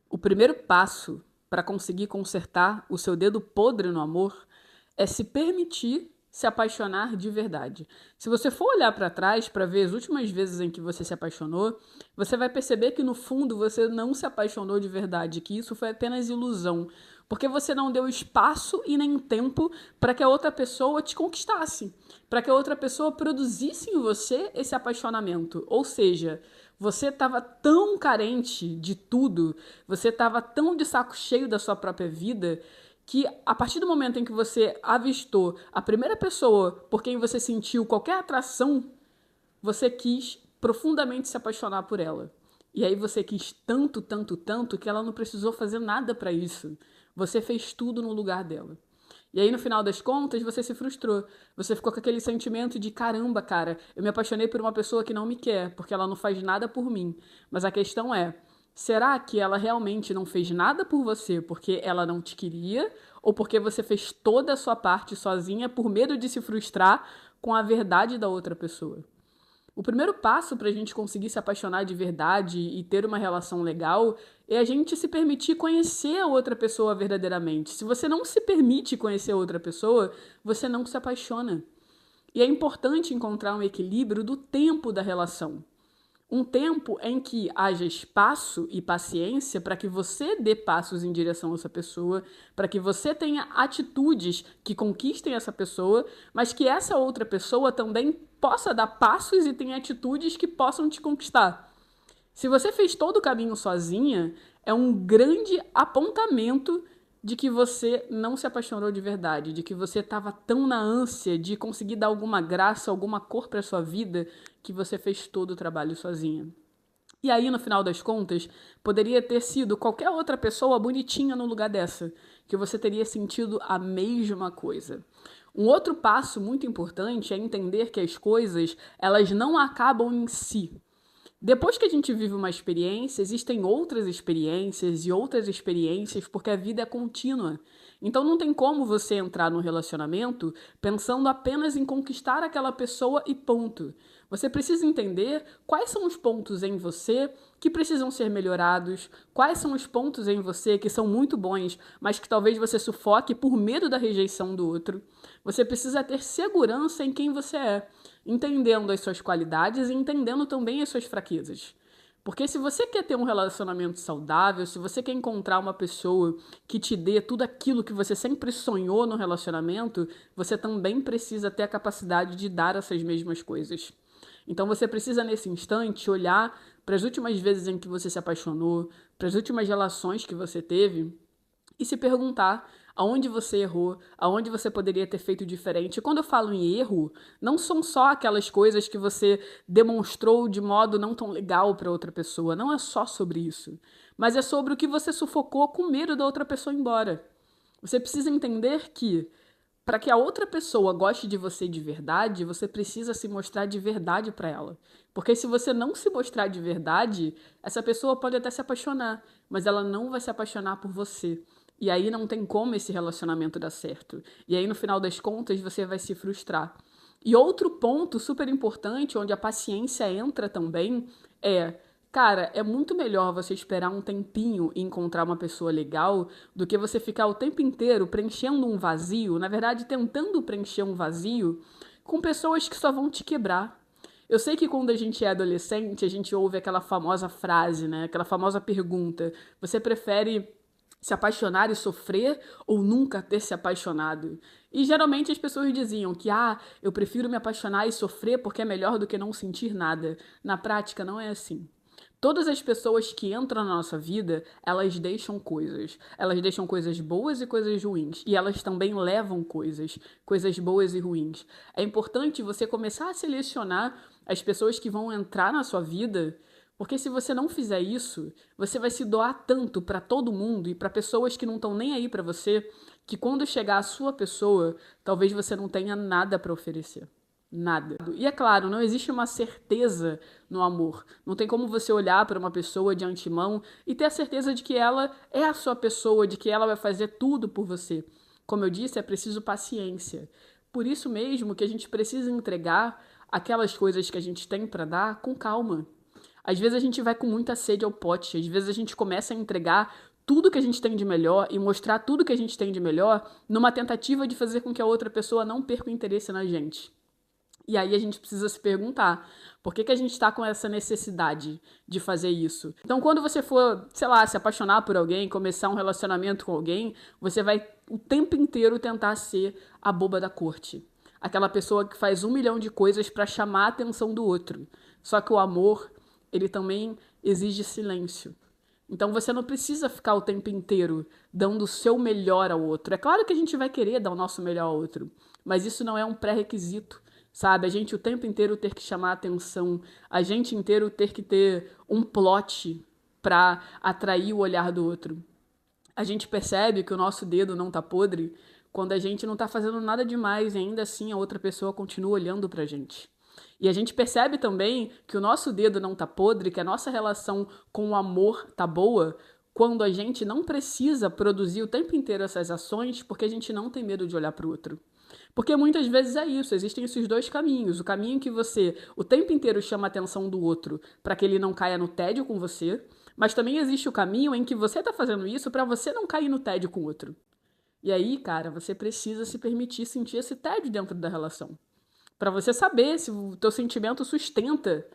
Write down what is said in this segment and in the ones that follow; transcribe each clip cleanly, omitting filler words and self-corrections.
O primeiro passo para conseguir consertar o seu dedo podre no amor é se permitir se apaixonar de verdade. Se você for olhar para trás para ver as últimas vezes em que você se apaixonou, você vai perceber que no fundo você não se apaixonou de verdade, que isso foi apenas ilusão, porque você não deu espaço e nem tempo para que a outra pessoa te conquistasse, para que a outra pessoa produzisse em você esse apaixonamento. Ou seja, você estava tão carente de tudo, você estava tão de saco cheio da sua própria vida, que a partir do momento em que você avistou a primeira pessoa por quem você sentiu qualquer atração, você quis profundamente se apaixonar por ela. E aí você quis tanto, tanto, tanto que ela não precisou fazer nada para isso. Você fez tudo no lugar dela. E aí, no final das contas, você se frustrou. Você ficou com aquele sentimento de caramba, cara, eu me apaixonei por uma pessoa que não me quer, porque ela não faz nada por mim. Mas a questão é, será que ela realmente não fez nada por você porque ela não te queria? Ou porque você fez toda a sua parte sozinha por medo de se frustrar com a verdade da outra pessoa? O primeiro passo para a gente conseguir se apaixonar de verdade e ter uma relação legal é a gente se permitir conhecer a outra pessoa verdadeiramente. Se você não se permite conhecer a outra pessoa, você não se apaixona. E é importante encontrar um equilíbrio do tempo da relação. Um tempo em que haja espaço e paciência para que você dê passos em direção a essa pessoa, para que você tenha atitudes que conquistem essa pessoa, mas que essa outra pessoa também possa dar passos e tenha atitudes que possam te conquistar. Se você fez todo o caminho sozinha, é um grande apontamento de que você não se apaixonou de verdade, de que você estava tão na ânsia de conseguir dar alguma graça, alguma cor para sua vida, que você fez todo o trabalho sozinha. E aí, no final das contas, poderia ter sido qualquer outra pessoa bonitinha no lugar dessa, que você teria sentido a mesma coisa. Um outro passo muito importante é entender que as coisas, elas não acabam em si. Depois que a gente vive uma experiência, existem outras experiências, porque a vida é contínua. Então não tem como você entrar num relacionamento pensando apenas em conquistar aquela pessoa e ponto. Você precisa entender quais são os pontos em você que precisam ser melhorados, quais são os pontos em você que são muito bons, mas que talvez você sufoque por medo da rejeição do outro. Você precisa ter segurança em quem você é, entendendo as suas qualidades e entendendo também as suas fraquezas. Porque se você quer ter um relacionamento saudável, se você quer encontrar uma pessoa que te dê tudo aquilo que você sempre sonhou no relacionamento, você também precisa ter a capacidade de dar essas mesmas coisas. Então você precisa, nesse instante, olhar para as últimas vezes em que você se apaixonou, para as últimas relações que você teve e se perguntar aonde você errou, aonde você poderia ter feito diferente. E quando eu falo em erro, não são só aquelas coisas que você demonstrou de modo não tão legal para outra pessoa. Não é só sobre isso. Mas é sobre o que você sufocou com medo da outra pessoa ir embora. Você precisa entender que para que a outra pessoa goste de você de verdade, você precisa se mostrar de verdade para ela. Porque se você não se mostrar de verdade, essa pessoa pode até se apaixonar, mas ela não vai se apaixonar por você. E aí não tem como esse relacionamento dar certo. E aí no final das contas você vai se frustrar. E outro ponto super importante, onde a paciência entra também, é, cara, é muito melhor você esperar um tempinho e encontrar uma pessoa legal do que você ficar o tempo inteiro preenchendo um vazio, na verdade, tentando preencher um vazio com pessoas que só vão te quebrar. Eu sei que quando a gente é adolescente, a gente ouve aquela famosa frase, né? Aquela famosa pergunta: você prefere se apaixonar e sofrer ou nunca ter se apaixonado? E geralmente as pessoas diziam que, eu prefiro me apaixonar e sofrer porque é melhor do que não sentir nada. Na prática, não é assim. Todas as pessoas que entram na nossa vida, elas deixam coisas. Elas deixam coisas boas e coisas ruins. E elas também levam coisas, coisas boas e ruins. É importante você começar a selecionar as pessoas que vão entrar na sua vida, porque se você não fizer isso, você vai se doar tanto para todo mundo e para pessoas que não estão nem aí para você, que quando chegar a sua pessoa, talvez você não tenha nada para oferecer. Nada. E é claro, não existe uma certeza no amor. Não tem como você olhar para uma pessoa de antemão e ter a certeza de que ela é a sua pessoa, de que ela vai fazer tudo por você. Como eu disse, é preciso paciência. Por isso mesmo que a gente precisa entregar aquelas coisas que a gente tem para dar com calma. Às vezes a gente vai com muita sede ao pote, às vezes a gente começa a entregar tudo que a gente tem de melhor e mostrar tudo que a gente tem de melhor numa tentativa de fazer com que a outra pessoa não perca o interesse na gente. E aí a gente precisa se perguntar, por que a gente está com essa necessidade de fazer isso? Então, quando você for, sei lá, se apaixonar por alguém, começar um relacionamento com alguém, você vai o tempo inteiro tentar ser a boba da corte. Aquela pessoa que faz 1 milhão de coisas para chamar a atenção do outro. Só que o amor, ele também exige silêncio. Então você não precisa ficar o tempo inteiro dando o seu melhor ao outro. É claro que a gente vai querer dar o nosso melhor ao outro, mas isso não é um pré-requisito, sabe? A gente o tempo inteiro ter que chamar a atenção, a gente inteiro ter que ter um plot para atrair o olhar do outro. A gente percebe que o nosso dedo não tá podre quando a gente não tá fazendo nada demais e ainda assim a outra pessoa continua olhando pra gente. E a gente percebe também que o nosso dedo não tá podre, que a nossa relação com o amor tá boa, quando a gente não precisa produzir o tempo inteiro essas ações porque a gente não tem medo de olhar para o outro. Porque muitas vezes é isso, existem esses dois caminhos. O caminho em que você o tempo inteiro chama a atenção do outro para que ele não caia no tédio com você, mas também existe o caminho em que você tá fazendo isso para você não cair no tédio com o outro. E aí, cara, você precisa se permitir sentir esse tédio dentro da relação. Para você saber se o teu sentimento sustenta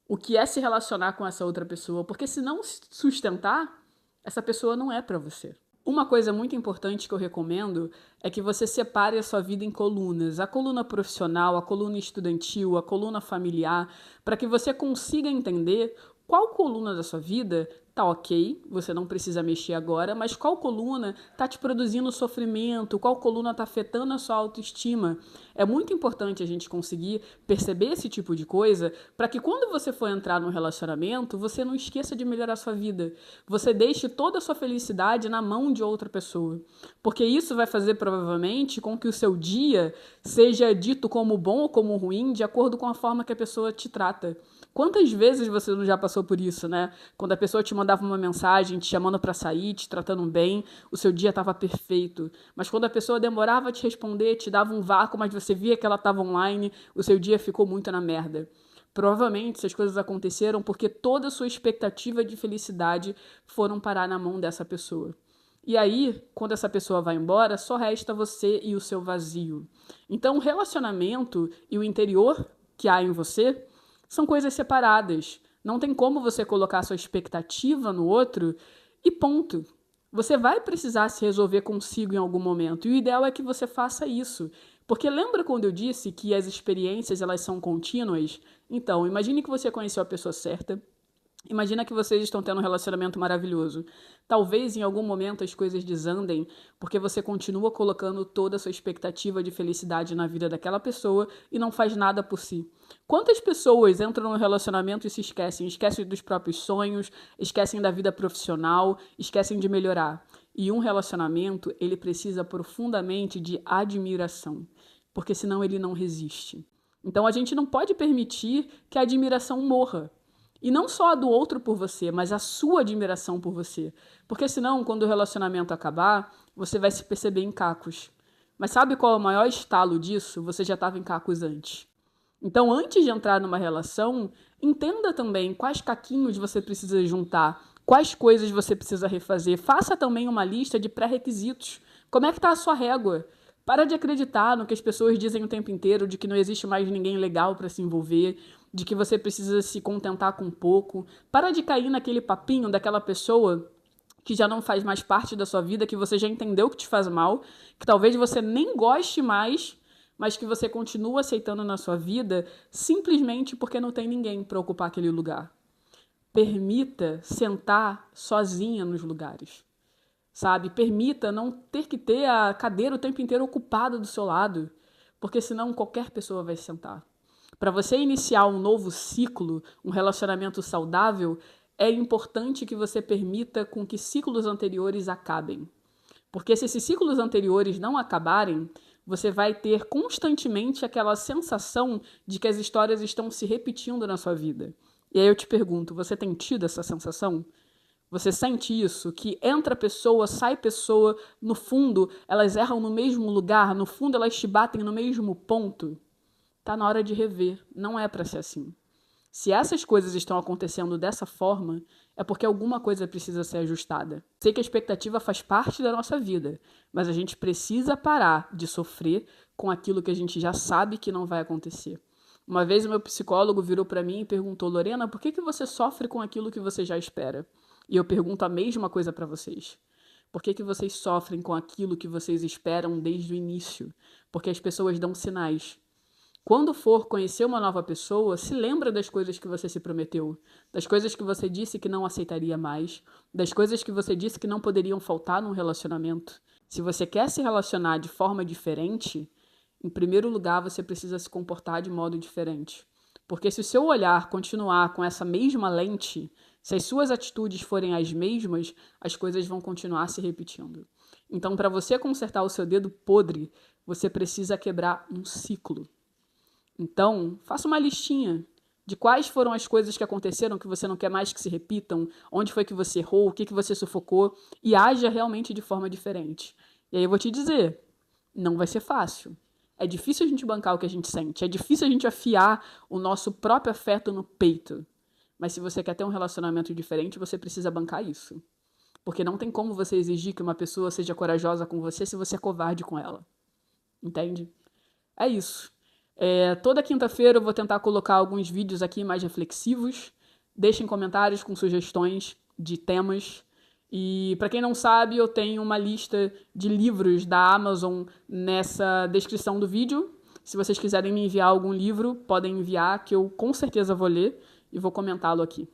o que é se relacionar com essa outra pessoa, porque se não sustentar, essa pessoa não é para você. Uma coisa muito importante que eu recomendo é que você separe a sua vida em colunas. A coluna profissional, a coluna estudantil, a coluna familiar, para que você consiga entender qual coluna da sua vida tá ok, você não precisa mexer agora, mas qual coluna tá te produzindo sofrimento, qual coluna tá afetando a sua autoestima. É muito importante a gente conseguir perceber esse tipo de coisa para que quando você for entrar num relacionamento, você não esqueça de melhorar a sua vida. Você deixe toda a sua felicidade na mão de outra pessoa. Porque isso vai fazer provavelmente com que o seu dia seja dito como bom ou como ruim de acordo com a forma que a pessoa te trata. Quantas vezes você não já passou por isso, né? Quando a pessoa te mandava uma mensagem te chamando para sair, te tratando bem, o seu dia estava perfeito. Mas quando a pessoa demorava a te responder, te dava um vácuo, mas você via que ela estava online, o seu dia ficou muito na merda. Provavelmente essas coisas aconteceram porque toda a sua expectativa de felicidade foram parar na mão dessa pessoa. E aí, quando essa pessoa vai embora, só resta você e o seu vazio. Então, o relacionamento e o interior que há em você são coisas separadas. Não tem como você colocar sua expectativa no outro e ponto. Você vai precisar se resolver consigo em algum momento. E o ideal é que você faça isso. Porque lembra quando eu disse que as experiências elas são contínuas? Então, imagine que você conheceu a pessoa certa. Imagina que vocês estão tendo um relacionamento maravilhoso. Talvez em algum momento as coisas desandem porque você continua colocando toda a sua expectativa de felicidade na vida daquela pessoa e não faz nada por si. Quantas pessoas entram no relacionamento e se esquecem? Esquecem dos próprios sonhos, esquecem da vida profissional, esquecem de melhorar. E um relacionamento, ele precisa profundamente de admiração, porque senão ele não resiste. Então a gente não pode permitir que a admiração morra. E não só a do outro por você, mas a sua admiração por você. Porque senão, quando o relacionamento acabar, você vai se perceber em cacos. Mas sabe qual é o maior estalo disso? Você já estava em cacos antes. Então, antes de entrar numa relação, entenda também quais caquinhos você precisa juntar, quais coisas você precisa refazer. Faça também uma lista de pré-requisitos. Como é que está a sua régua? Para de acreditar no que as pessoas dizem o tempo inteiro, de que não existe mais ninguém legal para se envolver, de que você precisa se contentar com pouco. Para de cair naquele papinho daquela pessoa que já não faz mais parte da sua vida, que você já entendeu que te faz mal, que talvez você nem goste mais, mas que você continua aceitando na sua vida simplesmente porque não tem ninguém para ocupar aquele lugar. Permita sentar sozinha nos lugares. Sabe? Permita não ter que ter a cadeira o tempo inteiro ocupada do seu lado, porque senão qualquer pessoa vai sentar. Para você iniciar um novo ciclo, um relacionamento saudável, é importante que você permita com que ciclos anteriores acabem. Porque se esses ciclos anteriores não acabarem, você vai ter constantemente aquela sensação de que as histórias estão se repetindo na sua vida. E aí eu te pergunto, você tem tido essa sensação? Você sente isso? Que entra pessoa, sai pessoa, no fundo elas erram no mesmo lugar, no fundo elas te batem no mesmo ponto? Tá na hora de rever, não é para ser assim. Se essas coisas estão acontecendo dessa forma, é porque alguma coisa precisa ser ajustada. Sei que a expectativa faz parte da nossa vida, mas a gente precisa parar de sofrer com aquilo que a gente já sabe que não vai acontecer. Uma vez o meu psicólogo virou para mim e perguntou: Lorena, por que você sofre com aquilo que você já espera? E eu pergunto a mesma coisa para vocês. Por que vocês sofrem com aquilo que vocês esperam desde o início? Porque as pessoas dão sinais. Quando for conhecer uma nova pessoa, se lembra das coisas que você se prometeu, das coisas que você disse que não aceitaria mais, das coisas que você disse que não poderiam faltar num relacionamento. Se você quer se relacionar de forma diferente, em primeiro lugar você precisa se comportar de modo diferente. Porque se o seu olhar continuar com essa mesma lente, se as suas atitudes forem as mesmas, as coisas vão continuar se repetindo. Então, para você consertar o seu dedo podre, você precisa quebrar um ciclo. Então, faça uma listinha de quais foram as coisas que aconteceram que você não quer mais que se repitam, onde foi que você errou, o que você sufocou, e haja realmente de forma diferente. E aí eu vou te dizer, não vai ser fácil. É difícil a gente bancar o que a gente sente, é difícil a gente afiar o nosso próprio afeto no peito. Mas se você quer ter um relacionamento diferente, você precisa bancar isso. Porque não tem como você exigir que uma pessoa seja corajosa com você se você é covarde com ela. Entende? É isso. Toda quinta-feira eu vou tentar colocar alguns vídeos aqui mais reflexivos. Deixem comentários com sugestões de temas. E para quem não sabe, eu tenho uma lista de livros da Amazon nessa descrição do vídeo. Se vocês quiserem me enviar algum livro, podem enviar, que eu com certeza vou ler e vou comentá-lo aqui.